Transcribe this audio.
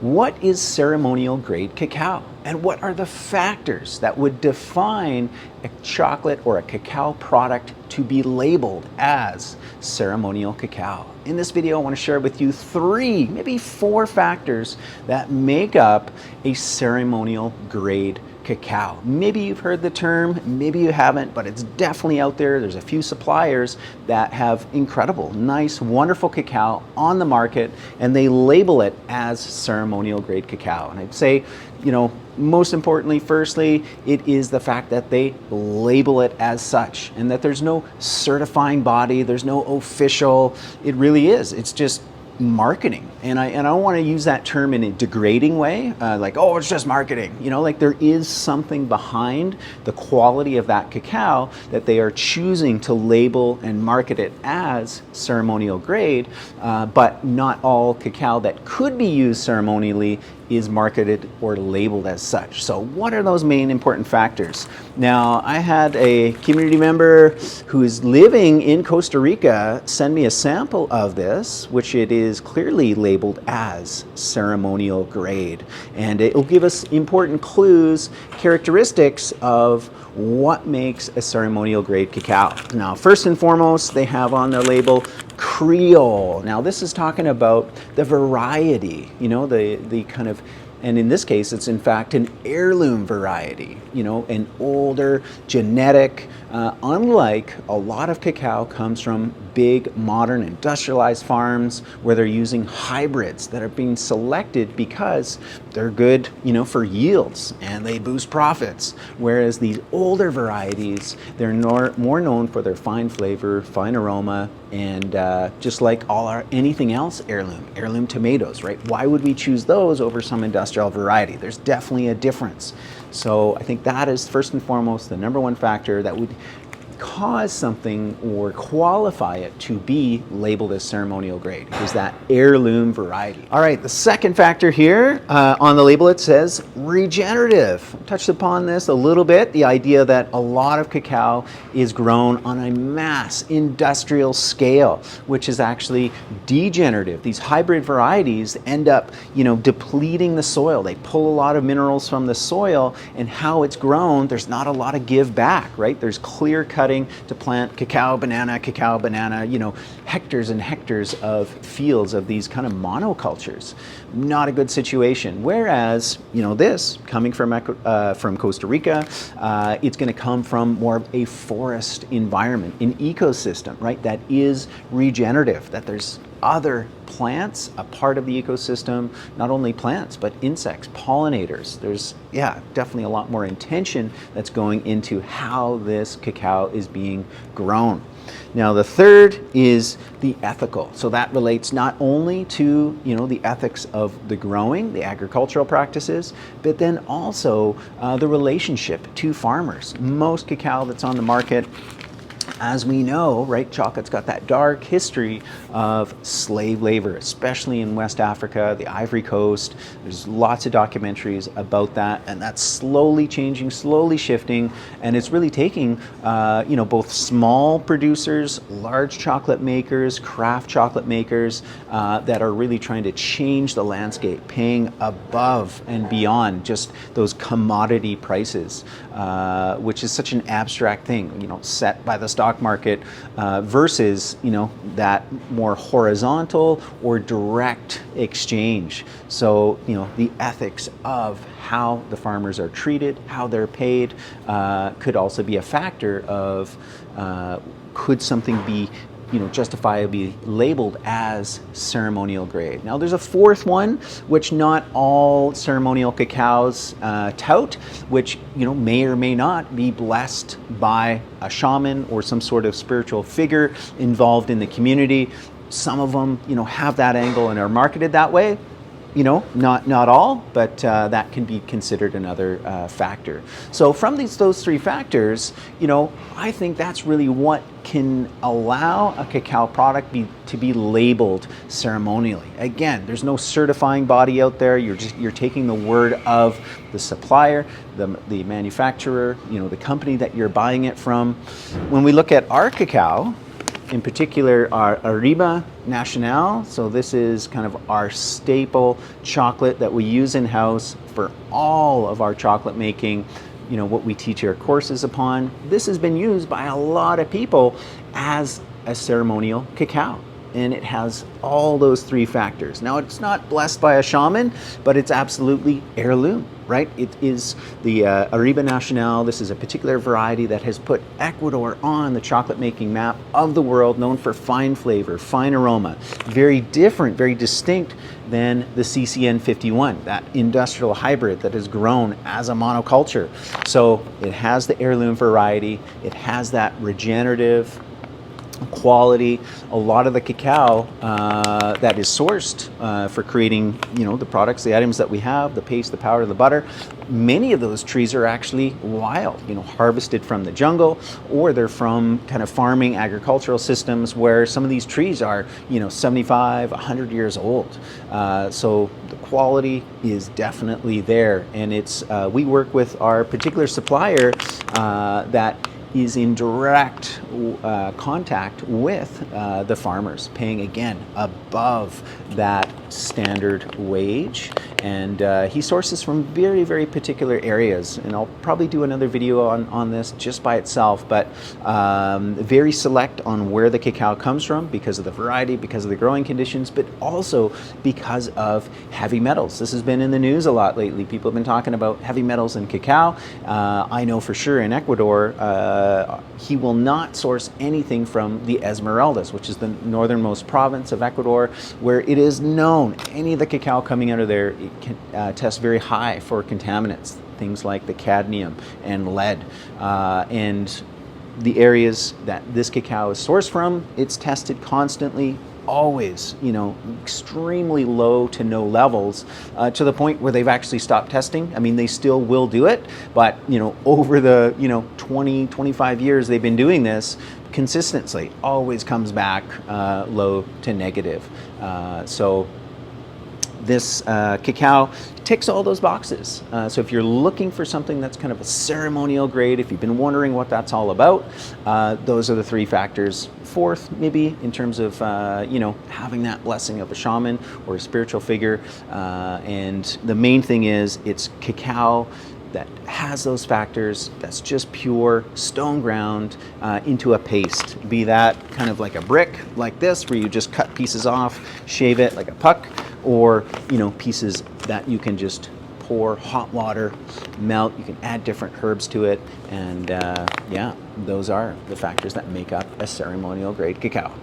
What is ceremonial grade cacao? And what are the factors that would define a chocolate or a cacao product to be labeled as ceremonial cacao? In this video, I want to share with you 3, maybe 4 factors that make up a ceremonial grade cacao. Maybe you've heard the term, maybe you haven't, but it's definitely out there. There's a few suppliers that have incredible, nice, wonderful cacao on the market, and they label it as ceremonial grade cacao. And I'd say, most importantly, firstly, it is the fact that they label it as such and that there's no certifying body, there's no official, it really is. It's just marketing. And I don't want to use that term in a degrading way, like, oh, it's just marketing. Like there is something behind the quality of that cacao that they are choosing to label and market it as ceremonial grade, but not all cacao that could be used ceremonially is marketed or labeled as such. So what are those main important factors? Now, I had a community member who is living in Costa Rica send me a sample of this, which it is clearly labeled as ceremonial grade. And it will give us important clues, characteristics of what makes a ceremonial grade cacao. Now, first and foremost, they have on their label Creole. Now, this is talking about the variety, the kind of, and in this case, it's in fact an heirloom variety, an older genetic, unlike a lot of cacao comes from big modern industrialized farms where they're using hybrids that are being selected because they're good, for yields and they boost profits. Whereas these older varieties, they're more known for their fine flavor, fine aroma, and just like anything else heirloom tomatoes, right? Why would we choose those over some industrial variety? There's definitely a difference. So I think that is first and foremost the number one factor that would cause something or qualify it to be labeled as ceremonial grade, is that heirloom variety. All right, the second factor here on the label, it says regenerative. Touched upon this a little bit, the idea that a lot of cacao is grown on a mass industrial scale, which is actually degenerative. These hybrid varieties end up, depleting the soil. They pull a lot of minerals from the soil, and how it's grown, there's not a lot of give back, right? There's clear cutting to plant cacao, banana, hectares and hectares of fields of these kind of monocultures. Not a good situation. Whereas, this coming from Costa Rica, it's going to come from more of a forest environment, an ecosystem, right? That is regenerative, that there's other plants a part of the ecosystem, not only plants, but insects, pollinators. There's, definitely a lot more intention that's going into how this cacao is being grown. Now, the third is the ethical. So that relates not only to, the ethics of the growing, the agricultural practices, but then also the relationship to farmers. Most cacao that's on the market, as we know, right, chocolate's got that dark history of slave labor, especially in West Africa, the Ivory Coast. There's lots of documentaries about that, and that's slowly changing, slowly shifting, and it's really taking, both small producers, large chocolate makers, craft chocolate makers that are really trying to change the landscape, paying above and beyond just those commodity prices, which is such an abstract thing, set by the stock market versus that more horizontal or direct exchange. So the ethics of how the farmers are treated, how they're paid, could also be a factor of could something be justifiably labeled as ceremonial grade. Now, there's a fourth one, which not all ceremonial cacaos tout, which may or may not be blessed by a shaman or some sort of spiritual figure involved in the community. Some of them, have that angle and are marketed that way. Not all, but that can be considered another factor. So from those 3 factors, I think that's really what can allow a cacao product to be labeled ceremonially. Again, there's no certifying body out there. You're taking the word of the supplier, the manufacturer, the company that you're buying it from. When we look at our cacao, in particular our Arriba Nacional. So this is kind of our staple chocolate that we use in-house for all of our chocolate making, you know, what we teach our courses upon. This has been used by a lot of people as a ceremonial cacao. And it has all those three factors. Now, it's not blessed by a shaman, but it's absolutely heirloom, right? It is the Arriba Nacional. This is a particular variety that has put Ecuador on the chocolate making map of the world, known for fine flavor, fine aroma. Very different, very distinct than the CCN 51, that industrial hybrid that is grown as a monoculture. So it has the heirloom variety. It has that regenerative quality. A lot of the cacao that is sourced for creating, you know, the products, the items that we have, the paste, the powder, the butter, many of those trees are actually wild, you know, harvested from the jungle, or they're from kind of farming agricultural systems where some of these trees are, you know, 75, 100 years old. So the quality is definitely there, and it's we work with our particular supplier that is in direct contact with the farmers, paying again above that standard wage. And he sources from very, very particular areas. And I'll probably do another video on this just by itself, but very select on where the cacao comes from because of the variety, because of the growing conditions, but also because of heavy metals. This has been in the news a lot lately. People have been talking about heavy metals in cacao. I know for sure in Ecuador, he will not source anything from the Esmeraldas, which is the northernmost province of Ecuador, where it is known any of the cacao coming out of there, it can test very high for contaminants, things like the cadmium and lead. And the areas that this cacao is sourced from, it's tested constantly, always, you know, extremely low to no levels, to the point where they've actually stopped testing. I mean, they still will do it, but, you know, over the, 20, 25 years they've been doing this consistently, always comes back low to negative. So this cacao ticks all those boxes. So if you're looking for something that's kind of a ceremonial grade, if you've been wondering what that's all about, those are the three factors. Fourth, maybe in terms of having that blessing of a shaman or a spiritual figure. And the main thing is it's cacao that has those factors, that's just pure stone ground into a paste. Be that kind of like a brick like this, where you just cut pieces off, shave it like a puck, or pieces that you can just pour hot water, melt. You can add different herbs to it, and yeah, those are the factors that make up a ceremonial grade cacao.